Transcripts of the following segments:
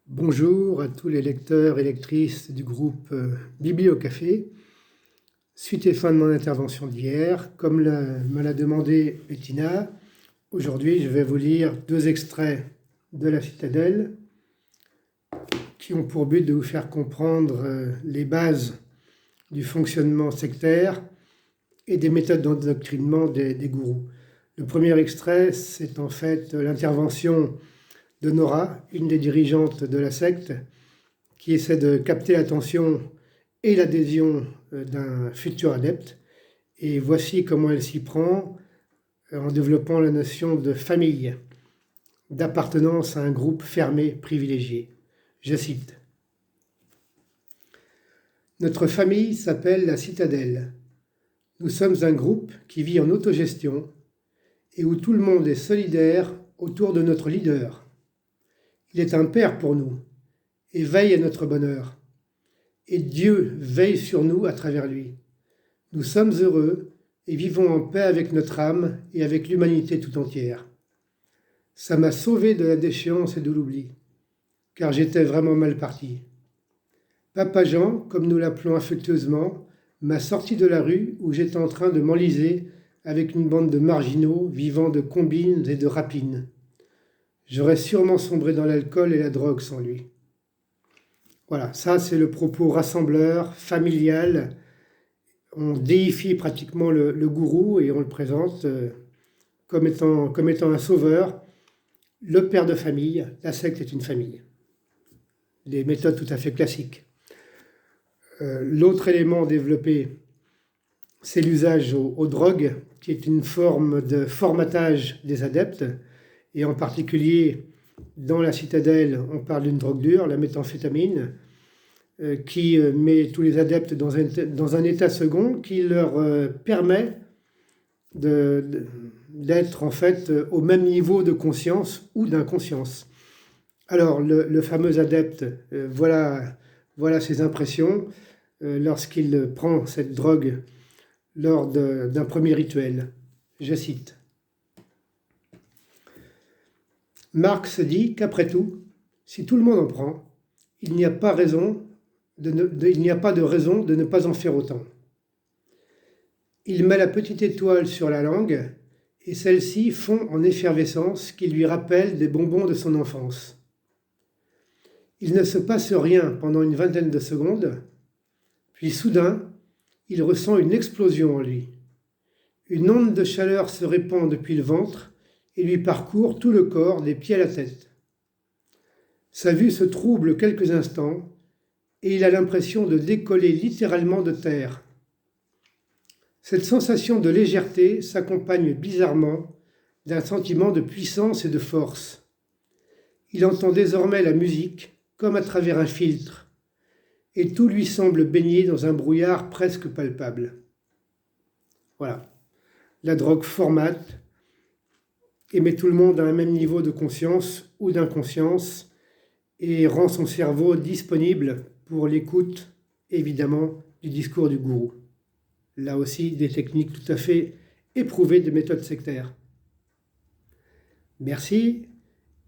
Bonjour à tous les lecteurs et lectrices du groupe Bibliocafé. Suite et fin de mon intervention d'hier, comme me l'a demandé Bettina, aujourd'hui je vais vous lire 2 extraits de La Citadelle qui ont pour but de vous faire comprendre les bases du fonctionnement sectaire et des méthodes d'endoctrinement des gourous. Le premier extrait, c'est en fait l'intervention de Nora, une des dirigeantes de la secte, qui essaie de capter l'attention et l'adhésion d'un futur adepte. Et voici comment elle s'y prend en développant la notion de famille, d'appartenance à un groupe fermé, privilégié. Je cite. Notre famille s'appelle la Citadelle. Nous sommes un groupe qui vit en autogestion et où tout le monde est solidaire autour de notre leader. Il est un père pour nous et veille à notre bonheur. Et Dieu veille sur nous à travers lui. Nous sommes heureux et vivons en paix avec notre âme et avec l'humanité tout entière. Ça m'a sauvé de la déchéance et de l'oubli, car j'étais vraiment mal parti. Papa Jean, comme nous l'appelons affectueusement, m'a sorti de la rue où j'étais en train de m'enliser avec une bande de marginaux vivant de combines et de rapines. J'aurais sûrement sombré dans l'alcool et la drogue sans lui. Voilà, ça c'est le propos rassembleur, familial. On déifie pratiquement le gourou et on le présente comme étant un sauveur, le père de famille. La secte est une famille. Des méthodes tout à fait classiques. L'autre élément développé, c'est l'usage aux drogues, qui est une forme de formatage des adeptes. Et en particulier, dans la Citadelle, on parle d'une drogue dure, la méthamphétamine, qui met tous les adeptes dans un état second qui leur permet d'être en fait au même niveau de conscience ou d'inconscience. Alors le fameux adepte, voilà ses impressions lorsqu'il prend cette drogue lors d'un premier rituel. Je cite. Marx dit qu'après tout, si tout le monde en prend, il n'y a pas de raison de ne pas en faire autant. Il met la petite étoile sur la langue et celle-ci fond en effervescence qui lui rappelle des bonbons de son enfance. Il ne se passe rien pendant une vingtaine de secondes, puis soudain, il ressent une explosion en lui. Une onde de chaleur se répand depuis le ventre et lui parcourt tout le corps, des pieds à la tête. Sa vue se trouble quelques instants et il a l'impression de décoller littéralement de terre. Cette sensation de légèreté s'accompagne bizarrement d'un sentiment de puissance et de force. Il entend désormais la musique comme à travers un filtre, et tout lui semble baigné dans un brouillard presque palpable. Voilà. La drogue formate et met tout le monde à un même niveau de conscience ou d'inconscience et rend son cerveau disponible pour l'écoute, évidemment, du discours du gourou. Là aussi, des techniques tout à fait éprouvées de méthodes sectaires. Merci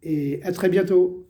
et à très bientôt.